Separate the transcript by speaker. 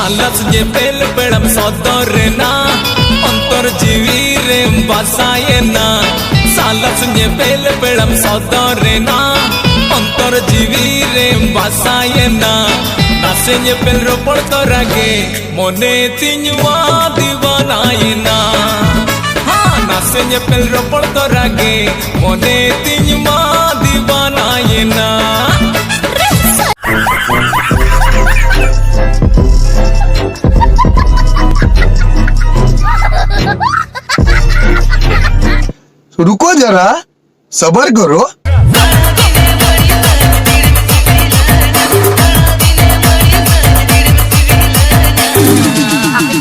Speaker 1: सालस जे पेल पेड़म सौदर ना अंतर जीवी रे बसाए ना सालस जे पेल पेड़म सौदर ना अंतर जीवी रे बसाए ना नासे जे पेल रोपड़ तोरागे मोने तिंजवा दीवानाए ना हाँ नासे जे पेल रोपड़ तोरागे मोने तिंजवा दीवानाए ना
Speaker 2: रुको जरा सबर करो।
Speaker 3: Aku